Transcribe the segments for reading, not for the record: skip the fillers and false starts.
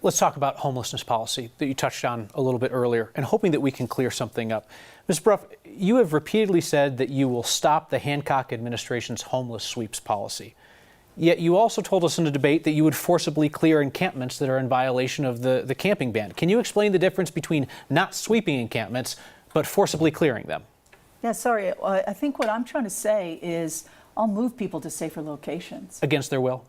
Let's talk about homelessness policy that you touched on a little bit earlier, and hoping that we can clear something up. Ms. Brough, you have repeatedly said that you will stop the Hancock administration's homeless sweeps policy. Yet you also told us in a debate that you would forcibly clear encampments that are in violation of the camping ban. Can you explain the difference between not sweeping encampments, but forcibly clearing them? Yeah, sorry. I think what I'm trying to say is I'll move people to safer locations. Against their will?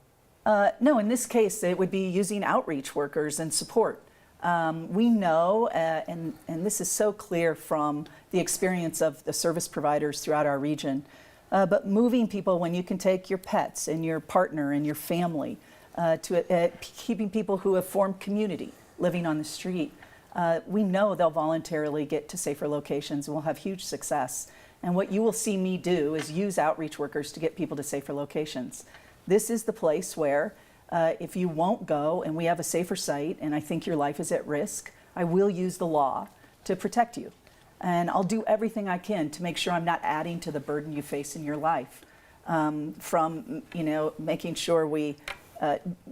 No, in this case, it would be using outreach workers and support. We know, and this is so clear from the experience of the service providers throughout our region, but moving people when you can take your pets and your partner and your family, to keeping people who have formed community living on the street, we know they'll voluntarily get to safer locations and we'll have huge success. And what you will see me do is use outreach workers to get people to safer locations. This is the place where if you won't go and we have a safer site and I think your life is at risk, I will use the law to protect you. And I'll do everything I can to make sure I'm not adding to the burden you face in your life. From making sure we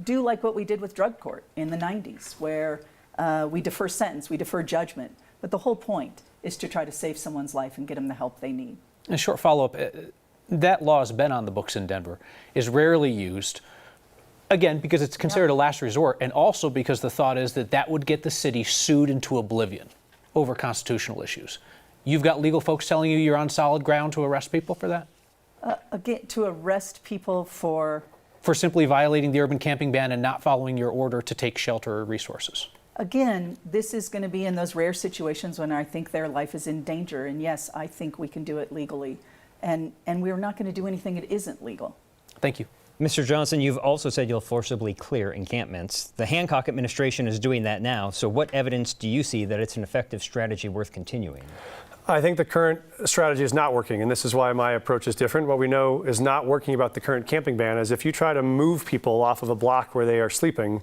do like what we did with drug court in the 90s, where we defer sentence, we defer judgment. But the whole point is to try to save someone's life and get them the help they need. A short follow-up. That law has been on the books in Denver, is rarely used, again, because it's considered a last resort, and also because the thought is that that would get the city sued into oblivion over constitutional issues. You've got legal folks telling you you're on solid ground to arrest people for that? Again, to arrest people for simply violating the urban camping ban and not following your order to take shelter or resources. Again, this is going to be in those rare situations when I think their life is in danger, and yes, I think we can do it legally. And we're not going to do anything that isn't legal. Thank you. Mr. Johnston, you've also said you'll forcibly clear encampments. The Hancock administration is doing that now, so what evidence do you see that it's an effective strategy worth continuing? I think the current strategy is not working, and this is why my approach is different. What we know is not working about the current camping ban is if you try to move people off of a block where they are sleeping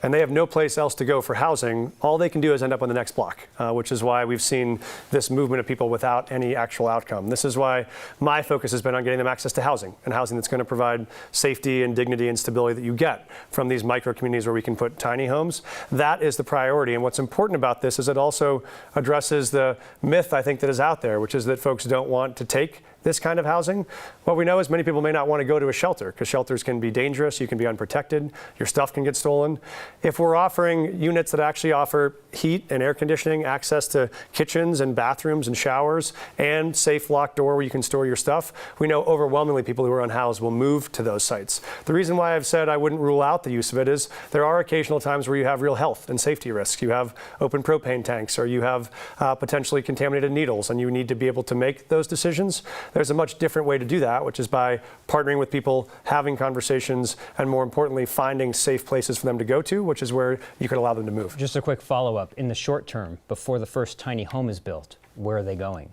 and they have no place else to go for housing, all they can do is end up on the next block, which is why we've seen this movement of people without any actual outcome. This is why my focus has been on getting them access to housing, and housing that's going to provide safety and dignity and stability that you get from these micro communities where we can put tiny homes. That is the priority, and what's important about this is it also addresses the myth, I think, that is out there, which is that folks don't want to take this kind of housing. What we know is many people may not want to go to a shelter because shelters can be dangerous, you can be unprotected, your stuff can get stolen. If we're offering units that actually offer heat and air conditioning, access to kitchens and bathrooms and showers, and safe locked door where you can store your stuff, we know overwhelmingly people who are unhoused will move to those sites. The reason why I've said I wouldn't rule out the use of it is there are occasional times where you have real health and safety risks. You have open propane tanks, or you have potentially contaminated needles, and you need to be able to make those decisions. There's a much different way to do that, which is by partnering with people, having conversations, and more importantly, finding safe places for them to go to, which is where you could allow them to move. Just a quick follow-up. In the short term, before the first tiny home is built, where are they going?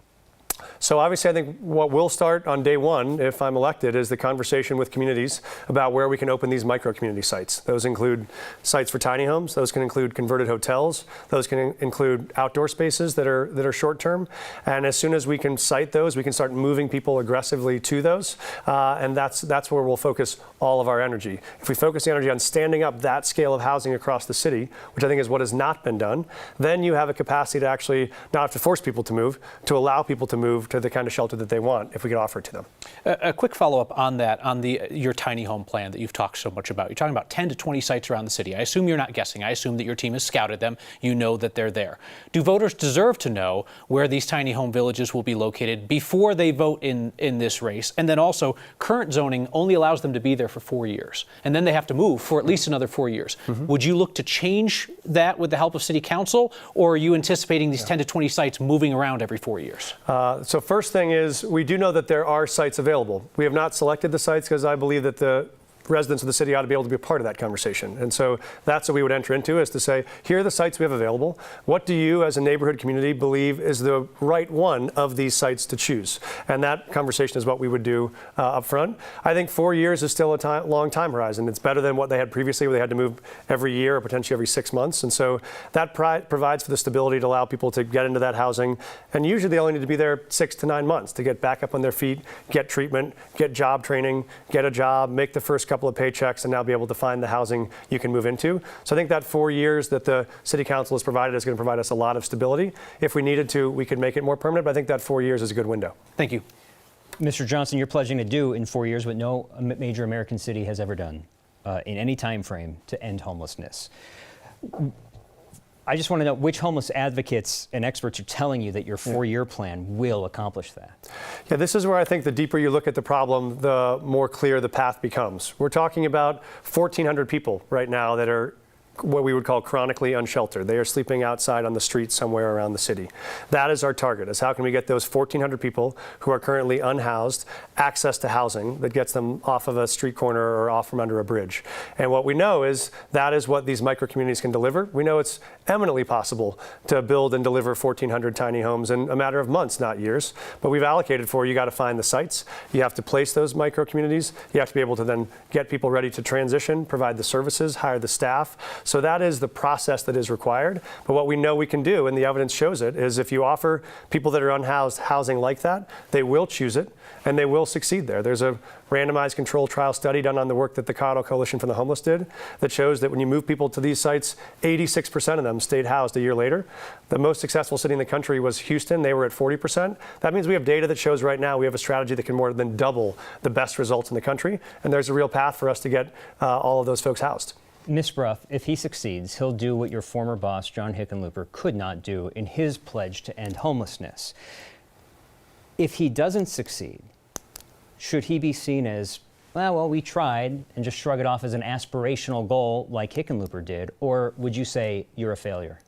So obviously, I think what will start on day one, if I'm elected, is the conversation with communities about where we can open these micro-community sites. Those include sites for tiny homes. Those can include converted hotels. Those can include outdoor spaces that are short-term. And as soon as we can site those, we can start moving people aggressively to those. And that's where we'll focus all of our energy. If we focus the energy on standing up that scale of housing across the city, which I think is what has not been done, then you have a capacity to actually not have to force people to move, to allow people to move to the kind of shelter that they want if we could offer it to them. A quick follow-up on that, on your tiny home plan that you've talked so much about. You're talking about 10 to 20 sites around the city. I assume you're not guessing. I assume that your team has scouted them. You know that they're there. Do voters deserve to know where these tiny home villages will be located before they vote in this race? And then also, current zoning only allows them to be there for 4 years, and then they have to move for at least another 4 years. Mm-hmm. Would you look to change that with the help of City Council, or are you anticipating these 10 to 20 sites moving around every 4 years? So first thing is, we do know that there are sites available. We have not selected the sites because I believe that the residents of the city ought to be able to be a part of that conversation. And so that's what we would enter into, is to say, here are the sites we have available. What do you as a neighborhood community believe is the right one of these sites to choose? And that conversation is what we would do up front. I think 4 years is still a long time horizon. It's better than what they had previously, where they had to move every year or potentially every 6 months. And so that provides for the stability to allow people to get into that housing. And usually they only need to be there 6 to 9 months to get back up on their feet, get treatment, get job training, get a job, make the first couple couple of paychecks and now be able to find the housing you can move into. So I think that 4 years that the City Council has provided is going to provide us a lot of stability. If we needed to, we could make it more permanent, but I think that 4 years is a good window. Thank you. Mr. Johnston, you're pledging to do in 4 years what no major American city has ever done in any time frame to end homelessness. I just want to know which homeless advocates and experts are telling you that your 4-year plan will accomplish that. Yeah, this is where I think the deeper you look at the problem, the more clear the path becomes. We're talking about 1,400 people right now that are what we would call chronically unsheltered. They are sleeping outside on the streets somewhere around the city. That is our target, is how can we get those 1,400 people who are currently unhoused access to housing that gets them off of a street corner or off from under a bridge. And what we know is that is what these micro-communities can deliver. We know it's eminently possible to build and deliver 1,400 tiny homes in a matter of months, not years. But we've allocated for, you got to find the sites. You have to place those micro-communities. You have to be able to then get people ready to transition, provide the services, hire the staff. So that is the process that is required. But what we know we can do, and the evidence shows it, is if you offer people that are unhoused housing like that, they will choose it and they will succeed there. There's a randomized controlled trial study done on the work that the Colorado Coalition for the Homeless did that shows that when you move people to these sites, 86% of them stayed housed a year later. The most successful city in the country was Houston. They were at 40%. That means we have data that shows right now we have a strategy that can more than double the best results in the country. And there's a real path for us to get all of those folks housed. Ms. Brough, if he succeeds, he'll do what your former boss, John Hickenlooper, could not do in his pledge to end homelessness. If he doesn't succeed, should he be seen as, well, we tried, and just shrug it off as an aspirational goal like Hickenlooper did? Or would you say you're a failure?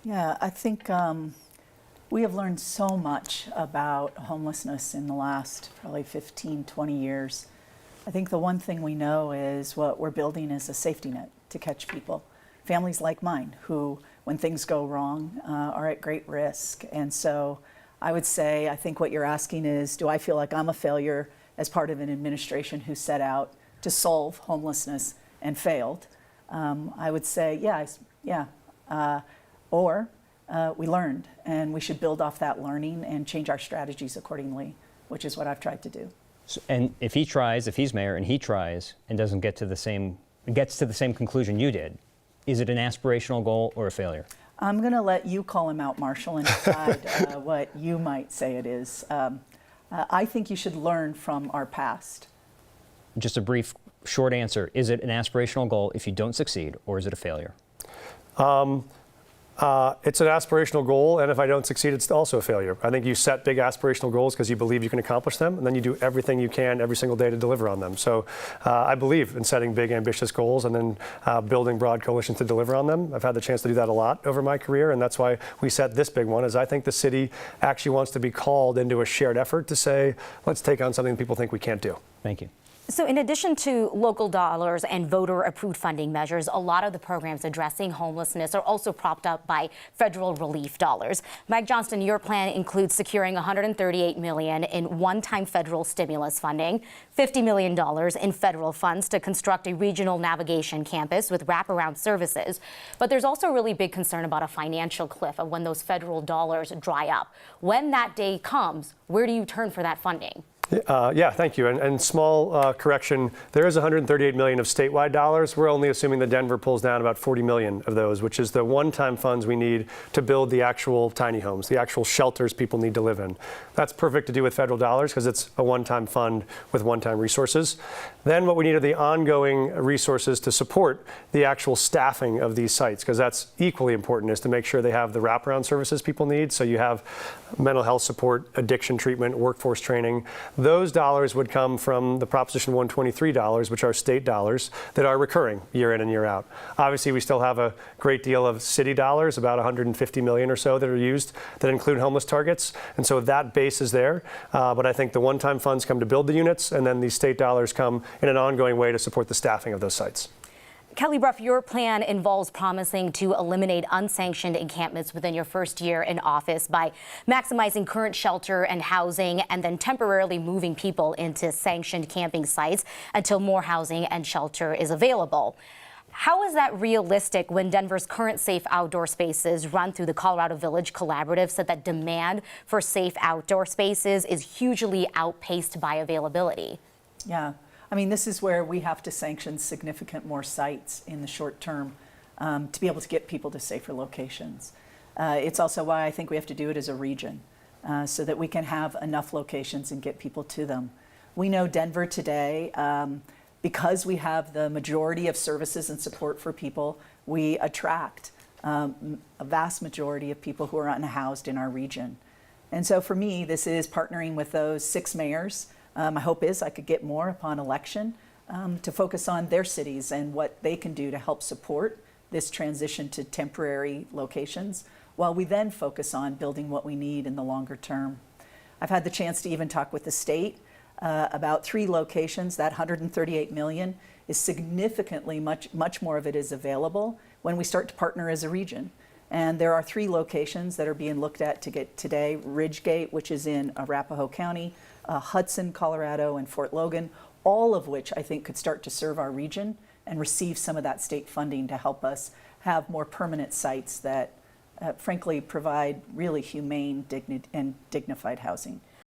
Yeah, I think we have learned so much about homelessness in the last probably 15, 20 years. I think the one thing we know is what we're building is a safety net to catch people. Families like mine who, when things go wrong, are at great risk. And so I would say, I think what you're asking is, do I feel like I'm a failure as part of an administration who set out to solve homelessness and failed? I would say, or we learned, and we should build off that learning and change our strategies accordingly, which is what I've tried to do. So, and if he tries, if he's mayor and he tries and doesn't gets to the same conclusion you did, is it an aspirational goal or a failure? I'm going to let you call him out, Marshall, and decide what you might say it is. I think you should learn from our past. Just a brief, short answer. Is it an aspirational goal if you don't succeed, or is it a failure? It's an aspirational goal, and if I don't succeed, it's also a failure. I think you set big aspirational goals because you believe you can accomplish them, and then you do everything you can every single day to deliver on them. So I believe in setting big, ambitious goals and then building broad coalitions to deliver on them. I've had the chance to do that a lot over my career, and that's why we set this big one, is I think the city actually wants to be called into a shared effort to say, let's take on something people think we can't do. Thank you. So in addition to local dollars and voter-approved funding measures, a lot of the programs addressing homelessness are also propped up by federal relief dollars. Mike Johnston, your plan includes securing $138 million in one-time federal stimulus funding, $50 million in federal funds to construct a regional navigation campus with wraparound services. But there's also a really big concern about a financial cliff of when those federal dollars dry up. When that day comes, where do you turn for that funding? Yeah, thank you. And small correction, there is $138 million of statewide dollars. We're only assuming that Denver pulls down about $40 million of those, which is the one-time funds we need to build the actual tiny homes, the actual shelters people need to live in. That's perfect to do with federal dollars because it's a one-time fund with one-time resources. Then what we need are the ongoing resources to support the actual staffing of these sites, because that's equally important, is to make sure they have the wraparound services people need. So you have mental health support, addiction treatment, workforce training. Those dollars would come from the Proposition 123 dollars, which are state dollars that are recurring year in and year out. Obviously, we still have a great deal of city dollars, about 150 million or so that are used that include homeless targets. And so that base is there. But I think the one-time funds come to build the units, and then these state dollars come in an ongoing way to support the staffing of those sites. Kelly Brough, your plan involves promising to eliminate unsanctioned encampments within your first year in office by maximizing current shelter and housing and then temporarily moving people into sanctioned camping sites until more housing and shelter is available. How is that realistic when Denver's current safe outdoor spaces run through the Colorado Village Collaborative said that demand for safe outdoor spaces is hugely outpaced by availability? Yeah. I mean, this is where we have to sanction significant more sites in the short term to be able to get people to safer locations. It's also why I think we have to do it as a region so that we can have enough locations and get people to them. We know Denver today, because we have the majority of services and support for people, we attract a vast majority of people who are unhoused in our region. And so for me, this is partnering with those 6 mayors. My hope is I could get more upon election to focus on their cities and what they can do to help support this transition to temporary locations, while we then focus on building what we need in the longer term. I've had the chance to even talk with the state about 3 locations. That $138 million is significantly much more of it is available when we start to partner as a region. And there are 3 locations that are being looked at to get today: Ridgegate, which is in Arapahoe County, Hudson, Colorado, and Fort Logan, all of which I think could start to serve our region and receive some of that state funding to help us have more permanent sites that frankly provide really humane and dignified housing.